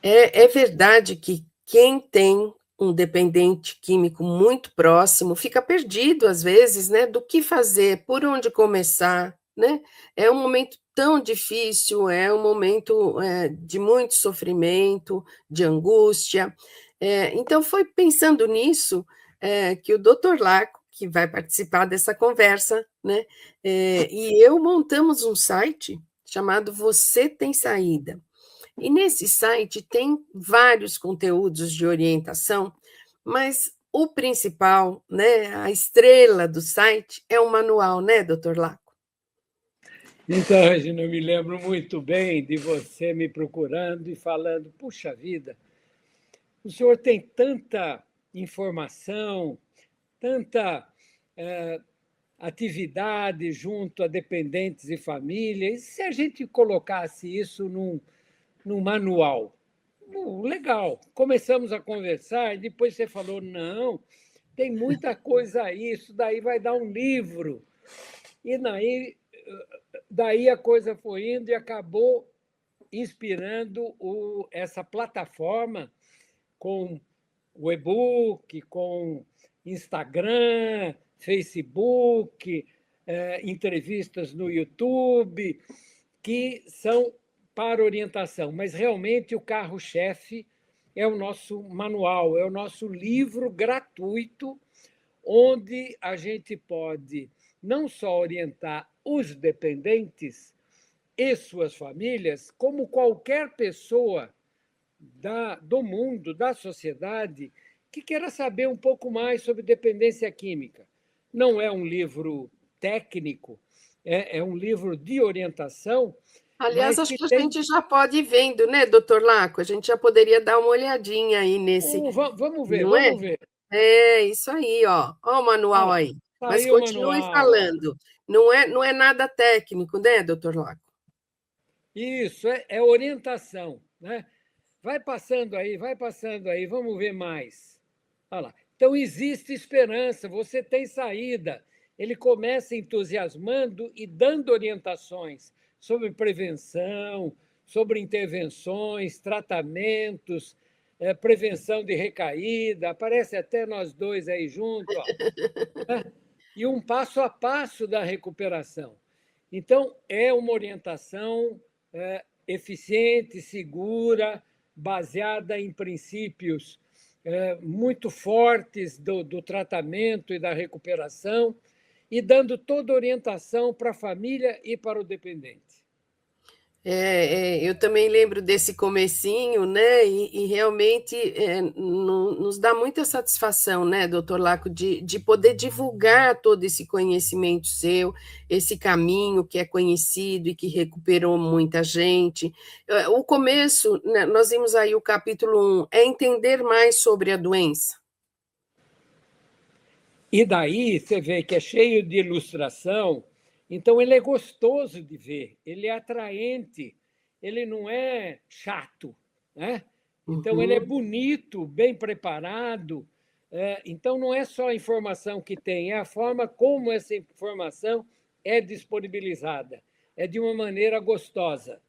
É verdade que quem tem um dependente químico muito próximo fica perdido, às vezes, né, do que fazer, por onde começar, né. É um momento tão difícil, é um momento, de muito sofrimento, de angústia. Então foi pensando nisso, que o doutor Laco, que vai participar dessa conversa, né, e eu montamos um site chamado Você Tem Saída. E nesse site tem vários conteúdos de orientação, mas o principal, né, a estrela do site é o manual, né, doutor Laco? Então, Regina, eu me lembro muito bem de você me procurando e falando: puxa vida, o senhor tem tanta informação, tanta eh, atividade junto a dependentes e famílias, e se a gente colocasse isso num manual? Legal. Começamos a conversar e depois você falou: não, tem muita coisa aí, isso daí vai dar um livro. E daí a coisa foi indo e acabou inspirando essa plataforma com o e-book, com Instagram, Facebook, entrevistas no YouTube, que são para orientação. Mas realmente o carro-chefe é o nosso manual, é o nosso livro gratuito, onde a gente pode não só orientar os dependentes e suas famílias, como qualquer pessoa do mundo, da sociedade, que queira saber um pouco mais sobre dependência química. Não é um livro técnico, é um livro de orientação, Aliás, mas acho que que a tem. gente já pode ir vendo, né, doutor Laco? A gente já poderia dar uma olhadinha aí nesse, Vamos ver, não é? vamos ver. É, isso aí, ó. Ó o Ah manual lá, aí. tá Mas aí o continue manual, ó. falando. Não é nada técnico, né, doutor Laco? Isso, é orientação, né? Vai passando aí, vamos ver mais. Olha lá. Então, existe esperança, você tem saída. Ele começa entusiasmando e dando orientações sobre prevenção, sobre intervenções, tratamentos, prevenção de recaída. Aparece até nós dois aí junto, ó, e um passo a passo da recuperação. Então, é uma orientação eficiente, segura, baseada em princípios muito fortes do tratamento e da recuperação, e dando toda a orientação para a família e para o dependente. Eu também lembro desse comecinho, né? E realmente nos dá muita satisfação, né, doutor Laco, de poder divulgar todo esse conhecimento seu, esse caminho que é conhecido e que recuperou muita gente. O começo, né, nós vimos aí o capítulo 1, é entender mais sobre a doença. E daí você vê que é cheio de ilustração, então ele é gostoso de ver, ele é atraente, ele não é chato, né? Então ele é Uhum. bonito, bem preparado. Então não é só a informação que tem, é a forma como essa informação é disponibilizada. É de uma maneira gostosa.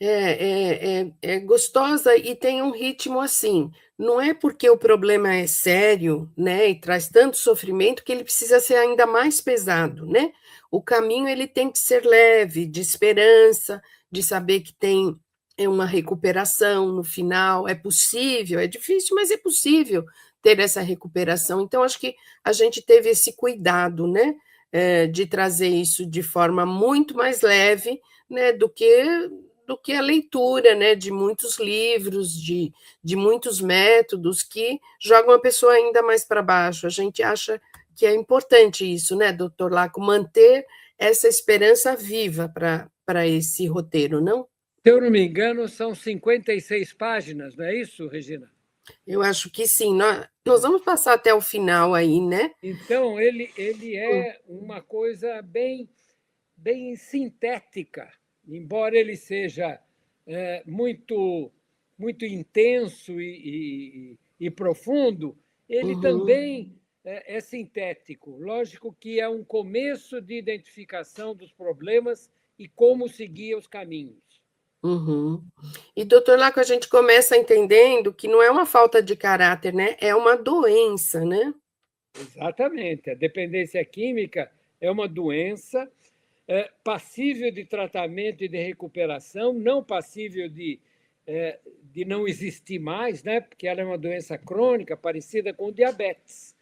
É gostosa e tem um ritmo assim. Não é porque o problema é sério, né, e traz tanto sofrimento que ele precisa ser ainda mais pesado, né? O caminho ele tem que ser leve, de esperança, de saber que tem uma recuperação no final. É possível, é difícil, mas é possível ter essa recuperação. Então, acho que a gente teve esse cuidado, né, de trazer isso de forma muito mais leve, né, do que a leitura, né, de muitos livros, de muitos métodos que jogam a pessoa ainda mais para baixo. A gente acha que é importante isso, né, doutor Laco, manter essa esperança viva para esse roteiro, não? Se eu não me engano, são 56 páginas, não é isso, Regina? Eu acho que sim. Nós vamos passar até o final aí, né? Então, ele é uma coisa bem sintética, embora ele seja muito intenso e profundo, ele Uhum. também é sintético. Lógico que é um começo de identificação dos problemas e como seguir os caminhos. Uhum. E, doutor Laco, a gente começa entendendo que não é uma falta de caráter, né? É uma doença, né? Exatamente. A dependência química é uma doença passível de tratamento e de recuperação, não passível de não existir mais, né? Porque ela é uma doença crônica parecida com o diabetes.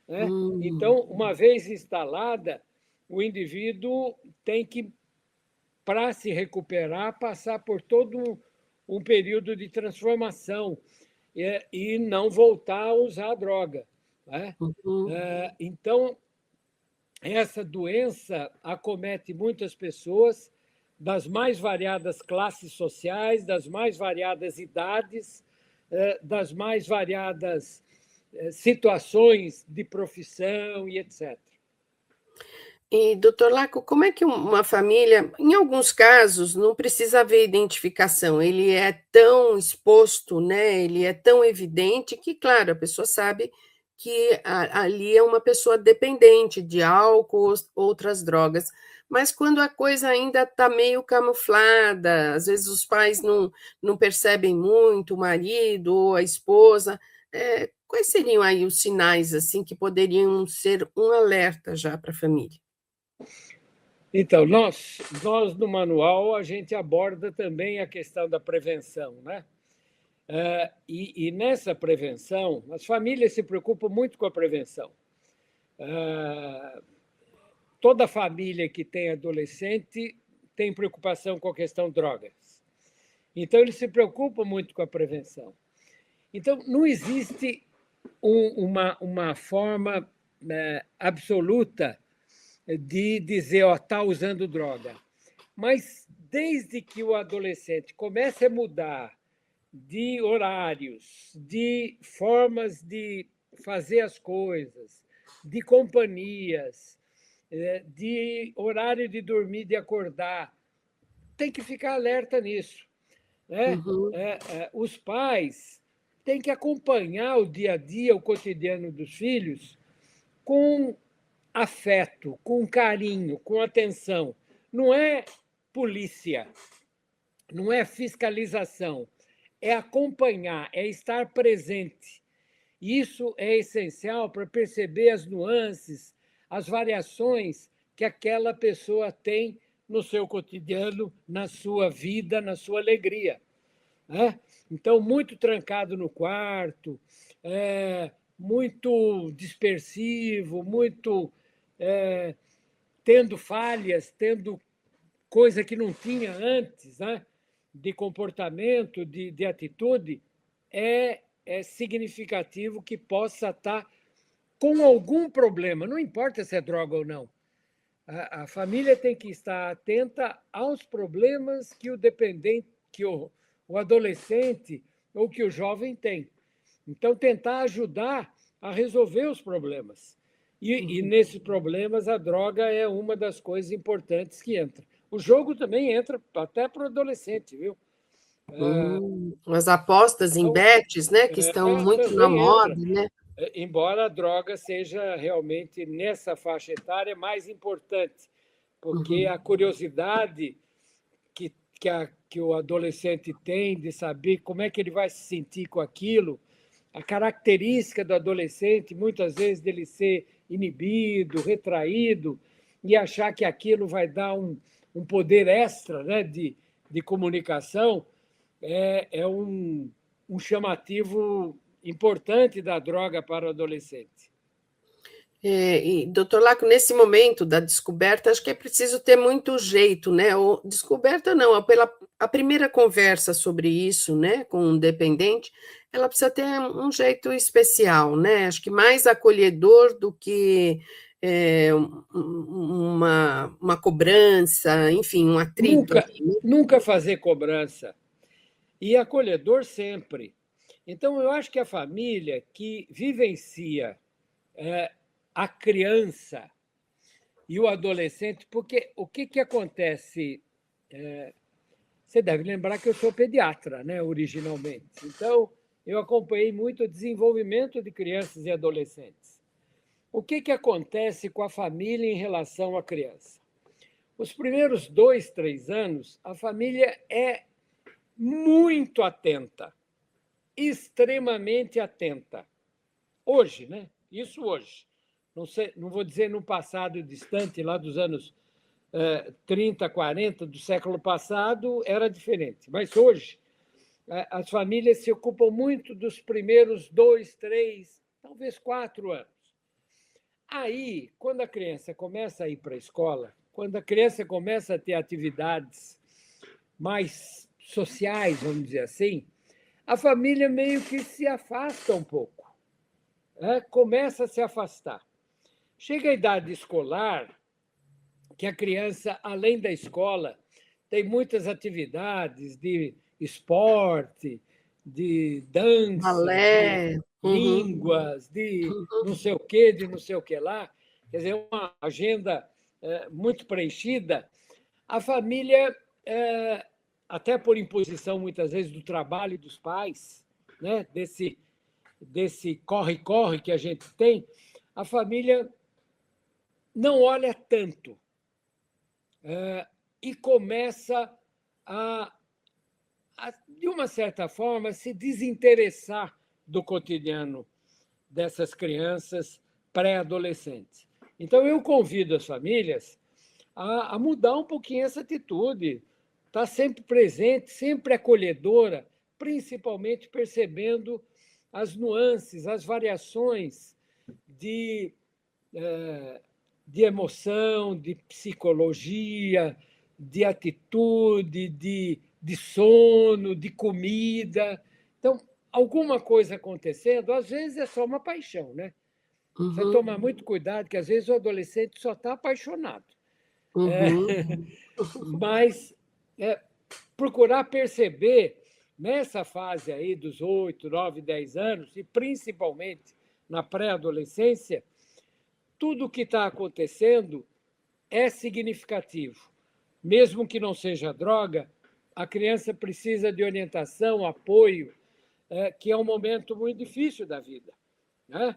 Né? Hum, Então, uma vez instalada, o indivíduo tem que, para se recuperar, passar por todo um período de transformação e não voltar a usar a droga. Né? uhum. Então, essa doença acomete muitas pessoas das mais variadas classes sociais, das mais variadas idades, das mais variadas situações de profissão e etc. E, doutor Laco, como é que uma família, em alguns casos, não precisa haver identificação, ele é tão exposto, né? Ele é tão evidente que, claro, a pessoa sabe que ali é uma pessoa dependente de álcool, outras drogas. Mas quando a coisa ainda está meio camuflada, às vezes os pais não percebem muito, o marido ou a esposa, quais seriam aí os sinais assim que poderiam ser um alerta já para a família? Então, nós no manual, a gente aborda também a questão da prevenção, né? E nessa prevenção, as famílias se preocupam muito com a prevenção. Toda família que tem adolescente tem preocupação com a questão drogas. Então, eles se preocupam muito com a prevenção. Então, não existe uma forma absoluta de dizer, ó, está usando droga. Mas desde que o adolescente comece a mudar de horários, de formas de fazer as coisas, de companhias, de horário de dormir, de acordar, tem que ficar alerta nisso. Né? Uhum. Os pais têm que acompanhar o dia a dia, o cotidiano dos filhos, com afeto, com carinho, com atenção. Não é polícia, não é fiscalização, é acompanhar, é estar presente. Isso é essencial para perceber as nuances, as variações que aquela pessoa tem no seu cotidiano, na sua vida, na sua alegria. Né? Então, muito trancado no quarto, muito dispersivo, muito tendo falhas, tendo coisa que não tinha antes, né? De comportamento, de atitude, é significativo que possa estar com algum problema, não importa se é droga ou não. A família tem que estar atenta aos problemas que o dependente, que o adolescente ou que o jovem tem. Então, tentar ajudar a resolver os problemas. E Uhum. nesses problemas, a droga é uma das coisas importantes que entra. O jogo também entra até para o adolescente, viu? As apostas em Então, bets, né, que estão muito na também moda, entra. né? Embora a droga seja realmente, nessa faixa etária, mais importante, porque Uhum. a curiosidade que o adolescente tem de saber como é que ele vai se sentir com aquilo, a característica do adolescente, muitas vezes, dele ser inibido, retraído, e achar que aquilo vai dar um poder extra, né, de comunicação, é um chamativo importante da droga para o adolescente. E, doutor Laco, nesse momento da descoberta, acho que é preciso ter muito jeito, né? Ou, descoberta não, a primeira conversa sobre isso, né, com um dependente, ela precisa ter um jeito especial, né? Acho que mais acolhedor do que uma cobrança, enfim, um atrito Nunca, ali, né? nunca fazer cobrança. E acolhedor sempre. Então, eu acho que a família que vivencia a criança e o adolescente, porque o que acontece? Você deve lembrar que eu sou pediatra, né, originalmente. Então, eu acompanhei muito o desenvolvimento de crianças e adolescentes. O que acontece com a família em relação à criança? Os primeiros 2, 3 anos, a família é muito atenta, extremamente atenta. Hoje, né? Isso hoje. Não sei, não vou dizer no passado distante, lá dos anos 30, 40 do século passado, era diferente. Mas hoje, as famílias se ocupam muito dos primeiros 2, 3, talvez 4 anos. Aí, quando a criança começa a ir para a escola, quando a criança começa a ter atividades mais sociais, vamos dizer assim, a família meio que se afasta um pouco, começa a se afastar. Chega a idade escolar, que a criança, além da escola, tem muitas atividades de esporte, de dança, de Balé. Uhum, línguas, de uhum, não sei o quê, de não sei o que lá. Quer dizer, uma agenda muito preenchida. A família, até por imposição, muitas vezes, do trabalho dos pais, né? desse corre-corre que a gente tem, a família não olha tanto e começa de uma certa forma, se desinteressar do cotidiano dessas crianças pré-adolescentes. Então, eu convido as famílias a mudar um pouquinho essa atitude, estar sempre presente, sempre acolhedora, principalmente percebendo as nuances, as variações de, de emoção, de psicologia, de atitude, de sono, de comida. Então, alguma coisa acontecendo, às vezes é só uma paixão, né? Precisa uhum, tomar muito cuidado, que às vezes o adolescente só está apaixonado. uhum, Mas procurar perceber nessa fase aí dos 8, 9, 10 anos, e principalmente na pré-adolescência, tudo o que está acontecendo é significativo. Mesmo que não seja droga, a criança precisa de orientação, apoio, que é um momento muito difícil da vida, né?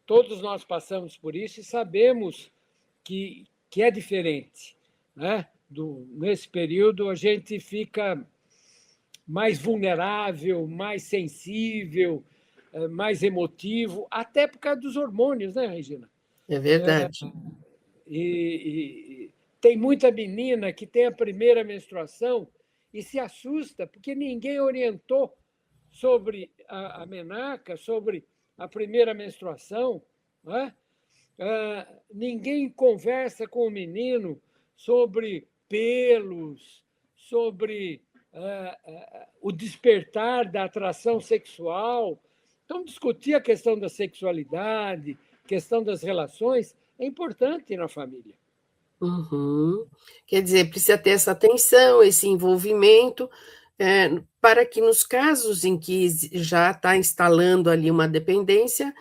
Todos nós passamos por isso e sabemos que é diferente, né? Nesse período, a gente fica mais vulnerável, mais sensível, mais emotivo, até por causa dos hormônios, né, Regina? é verdade. E tem muita menina que tem a primeira menstruação e se assusta porque ninguém orientou sobre a menarca, sobre a primeira menstruação. Não é? Ninguém conversa com o menino sobre pelos, sobre o despertar da atração sexual. Então, discutir a questão da sexualidade, questão das relações, é importante na família. Uhum. Quer dizer, precisa ter essa atenção, esse envolvimento, para que nos casos em que já está instalando ali uma dependência,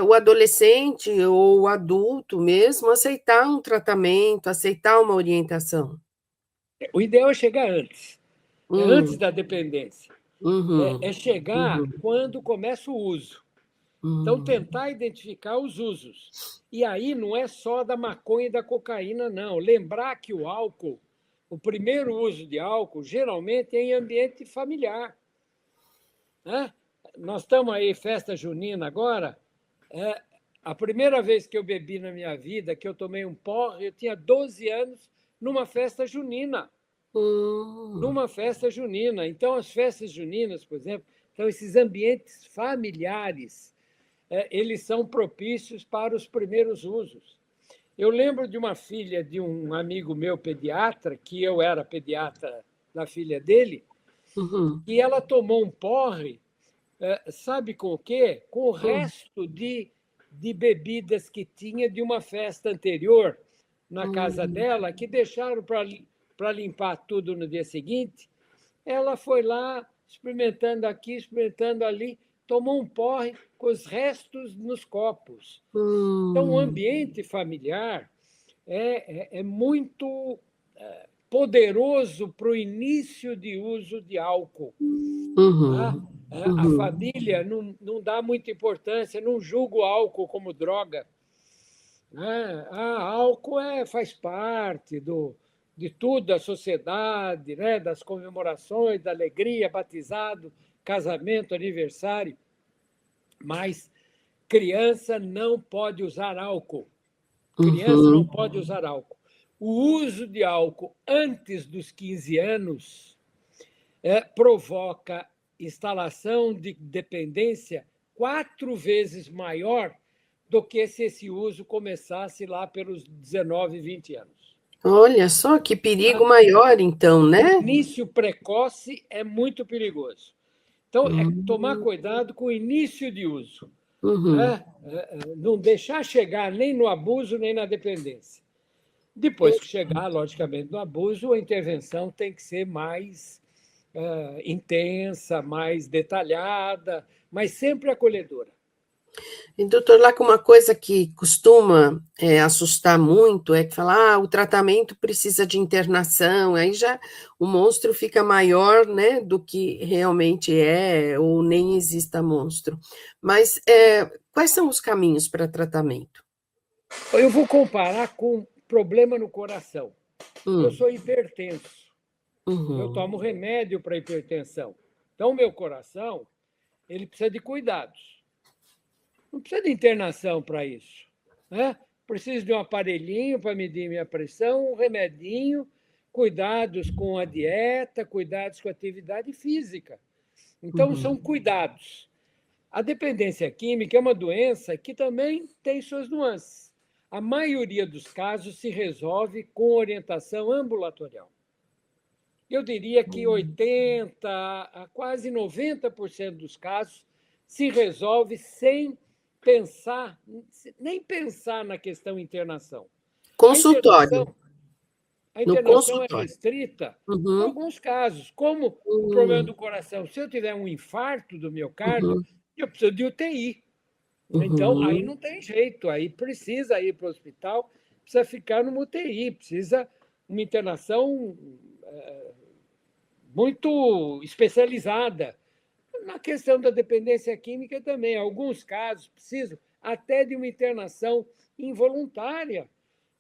o adolescente ou o adulto mesmo aceitar um tratamento, aceitar uma orientação. O ideal é chegar antes, é antes Hum, da dependência, é uhum, chegar uhum, quando começa o uso. Então, uhum, tentar identificar os usos. E aí não é só da maconha e da cocaína, não. Lembrar que o álcool, o primeiro uso de álcool, geralmente é em ambiente familiar. Né? Nós estamos aí, festa junina agora. É, a primeira vez que eu bebi na minha vida, que eu tomei um porre, eu tinha 12 anos, numa festa junina. hum, Numa festa junina. Então, as festas juninas, por exemplo, são esses ambientes familiares, eles são propícios para os primeiros usos. Eu lembro de uma filha de um amigo meu pediatra, que eu era pediatra da filha dele, uhum, e ela tomou um porre, sabe com o quê? Com o hum, resto de bebidas que tinha de uma festa anterior na casa hum, dela, que deixaram para limpar tudo no dia seguinte. Ela foi lá, experimentando aqui, experimentando ali, tomou um porre com os restos nos copos. Então, o hum, ambiente familiar é muito poderoso para o início de uso de álcool. Tá? uhum, A uhum, família não dá muita importância, não julga o álcool como droga. Né? Álcool faz parte de tudo, da sociedade, né? Das comemorações, da alegria, batizado, casamento, aniversário, mas criança não pode usar álcool. Criança não Uhum. pode usar álcool. O uso de álcool antes dos 15 anos provoca instalação de dependência 4 vezes maior do que se esse uso começasse lá pelos 19, 20 anos. Olha só que perigo Tá? maior, então, O né? início precoce é muito perigoso. Então, é tomar Uhum. cuidado com o início de uso. Uhum. Né? Não deixar chegar nem no abuso, nem na dependência. Depois que chegar, logicamente, no abuso, a intervenção tem que ser mais intensa, mais detalhada, mas sempre acolhedora. E, doutor, lá com uma coisa que costuma assustar muito é que fala, o tratamento precisa de internação, aí já o monstro fica maior, né, do que realmente é, ou nem exista monstro. Mas quais são os caminhos para tratamento? Eu vou comparar com problema no coração. Eu Hum, sou hipertenso, eu uhum, tomo remédio para hipertensão. Então, o meu coração, ele precisa de cuidados. Não precisa de internação para isso. Né? Preciso de um aparelhinho para medir minha pressão, um remedinho, cuidados com a dieta, cuidados com a atividade física. Então, uhum. são cuidados. A dependência química é uma doença que também tem suas nuances. A maioria dos casos se resolve com orientação ambulatorial. Eu diria que 80% a quase 90% dos casos se resolve sem pensar, nem pensar na questão internação. A Consultório, internação, a no internação é consultório. restrita a Uhum, alguns casos, como o problema uhum, do coração. Se eu tiver um infarto do miocárdio, uhum, eu preciso de UTI. Então, aí uhum, não tem jeito, aí precisa ir para o hospital, precisa ficar no UTI, precisa uma internação muito especializada. Na questão da dependência química também, alguns casos precisam até de uma internação involuntária.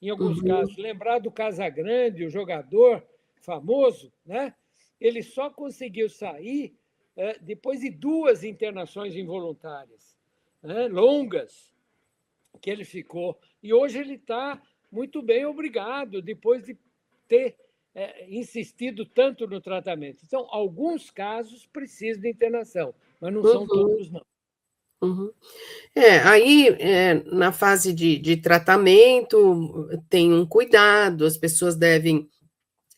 Em alguns uhum, casos, lembrar do Casagrande, o jogador famoso, né? Ele só conseguiu sair depois de 2 internações involuntárias, né? Longas, que ele ficou. E hoje ele está muito bem, obrigado, depois de ter insistido tanto no tratamento. Então, alguns casos precisam de internação, mas não são uhum, todos, não. uhum. Aí, na fase de tratamento, tem um cuidado, as pessoas devem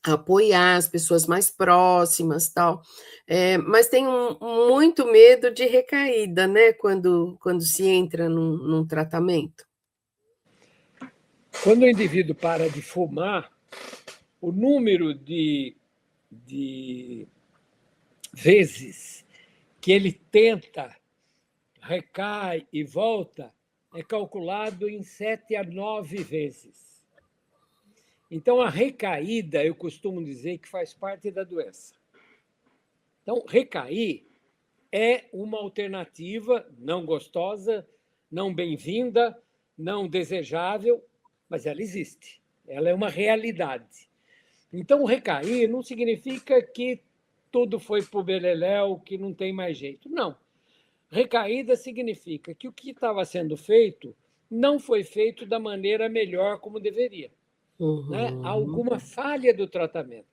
apoiar as pessoas mais próximas, tal. Mas tem muito medo de recaída, né, quando se entra num tratamento. Quando o indivíduo para de fumar, o número de vezes que ele tenta, recai e volta é calculado em 7 a 9 vezes. Então, a recaída, eu costumo dizer que faz parte da doença. Então, recair é uma alternativa não gostosa, não bem-vinda, não desejável, mas ela existe. Ela é uma realidade. Então, recair não significa que tudo foi para o beleléu, que não tem mais jeito. Não. Recaída significa que o que estava sendo feito não foi feito da maneira melhor como deveria. Né? Há Uhum, alguma falha do tratamento.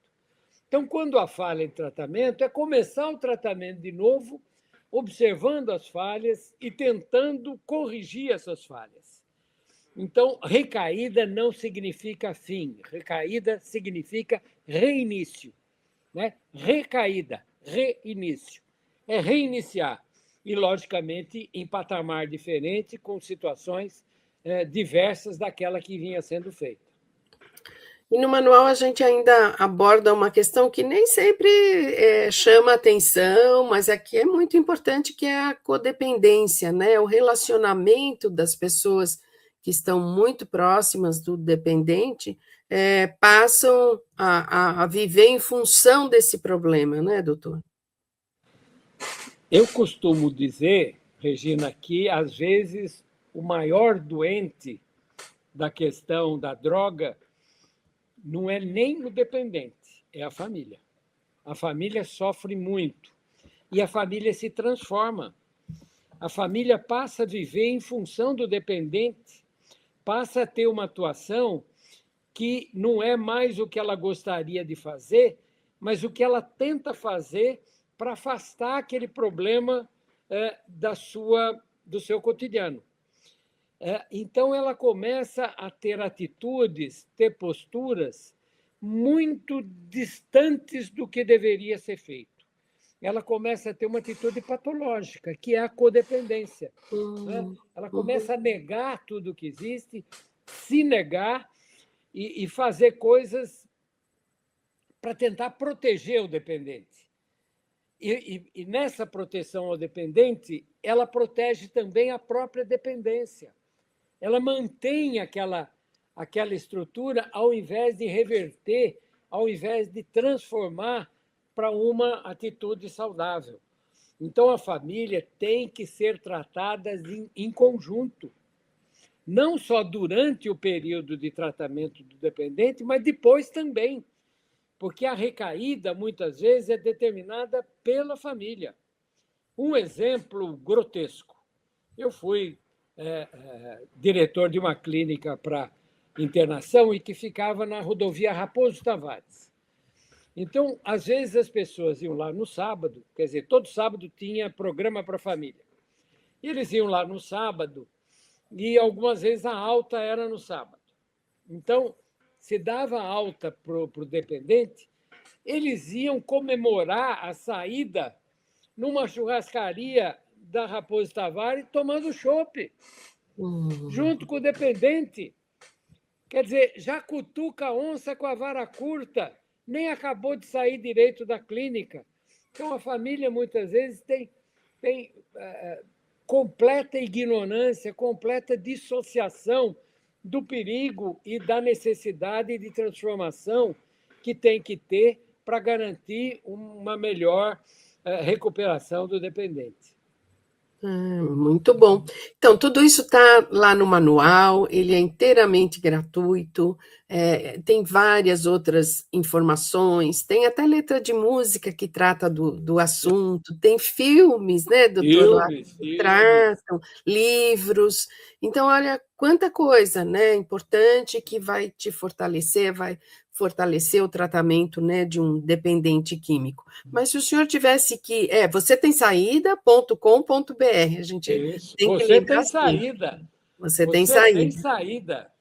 Então, quando há falha em tratamento, é começar o tratamento de novo, observando as falhas e tentando corrigir essas falhas. Então, recaída não significa fim, recaída significa reinício. Né? Recaída, reinício. É reiniciar. E, logicamente, em patamar diferente, com situações diversas daquela que vinha sendo feita. E no manual a gente ainda aborda uma questão que nem sempre chama atenção, mas aqui é muito importante, que é a codependência, né? O relacionamento das pessoas que estão muito próximas do dependente passam a viver em função desse problema, né, doutor? Eu costumo dizer, Regina, que às vezes o maior doente da questão da droga não é nem o dependente, é a família. A família sofre muito e a família se transforma. A família passa a viver em função do dependente, passa a ter uma atuação que não é mais o que ela gostaria de fazer, mas o que ela tenta fazer para afastar aquele problema do seu cotidiano. Então, ela começa a ter atitudes, ter posturas muito distantes do que deveria ser feito. Ela começa a ter uma atitude patológica, que é a codependência. Ela começa a negar tudo que existe, se negar e fazer coisas para tentar proteger o dependente. E nessa proteção ao dependente, ela protege também a própria dependência. Ela mantém aquela estrutura ao invés de reverter, ao invés de transformar para uma atitude saudável. Então, a família tem que ser tratada em conjunto, não só durante o período de tratamento do dependente, mas depois também, porque a recaída, muitas vezes, é determinada pela família. Um exemplo grotesco. Eu fui diretor de uma clínica para internação e que ficava na rodovia Raposo Tavares. Então, às vezes, as pessoas iam lá no sábado, quer dizer, todo sábado tinha programa para a família. E eles iam lá no sábado e, algumas vezes, a alta era no sábado. Então, se dava alta para o dependente, eles iam comemorar a saída numa churrascaria da Raposo Tavares tomando chopp, junto com o dependente. Quer dizer, já cutuca a onça com a vara curta, nem acabou de sair direito da clínica. Então, a família, muitas vezes, tem completa ignorância, completa dissociação do perigo e da necessidade de transformação que tem que ter para garantir uma melhor recuperação do dependente. Muito bom. Então, tudo isso está lá no manual, ele é inteiramente gratuito, tem várias outras informações, tem até letra de música que trata do assunto, tem filmes, né, doutor, lá que tratam, livros. Então, olha quanta coisa, né, importante que vai te fortalecer, vai fortalecer o tratamento, né, de um dependente químico. Mas se o senhor tivesse que... você tem saída.com.br, a gente Isso. tem que Você lembrar tem saída. Você tem saída.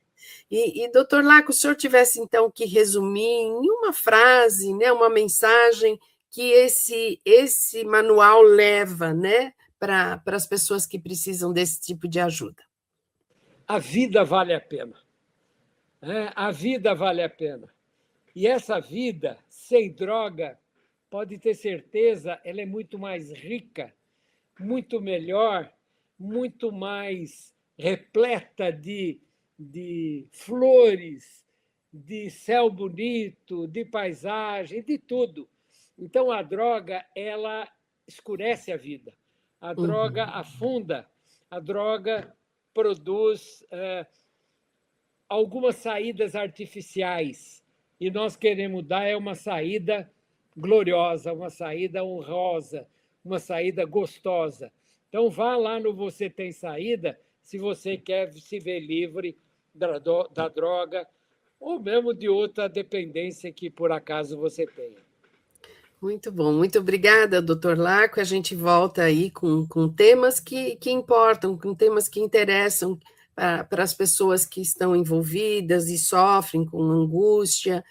E, doutor Laco, o senhor tivesse, então, que resumir em uma frase, né, uma mensagem que esse manual leva, né, para as pessoas que precisam desse tipo de ajuda. A vida vale a pena. A vida vale a pena. E essa vida, sem droga, pode ter certeza, ela é muito mais rica, muito melhor, muito mais repleta de flores, de céu bonito, de paisagem, de tudo. Então, a droga, ela escurece a vida. A droga afunda, a droga produz algumas saídas artificiais. E nós queremos dar uma saída gloriosa, uma saída honrosa, uma saída gostosa. Então, vá lá no Você Tem Saída, se você quer se ver livre da droga ou mesmo de outra dependência que, por acaso, você tenha. Muito bom, muito obrigada, doutor Laco. A gente volta aí com temas que importam, com temas que interessam para as pessoas que estão envolvidas e sofrem com angústia,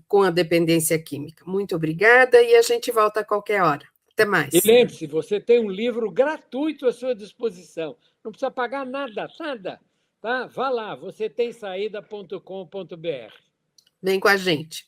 com a dependência química. Muito obrigada e a gente volta a qualquer hora. Até mais. E lembre-se, você tem um livro gratuito à sua disposição. Não precisa pagar nada, nada. Tá? Vá lá, você tem saída.com.br. Vem com a gente.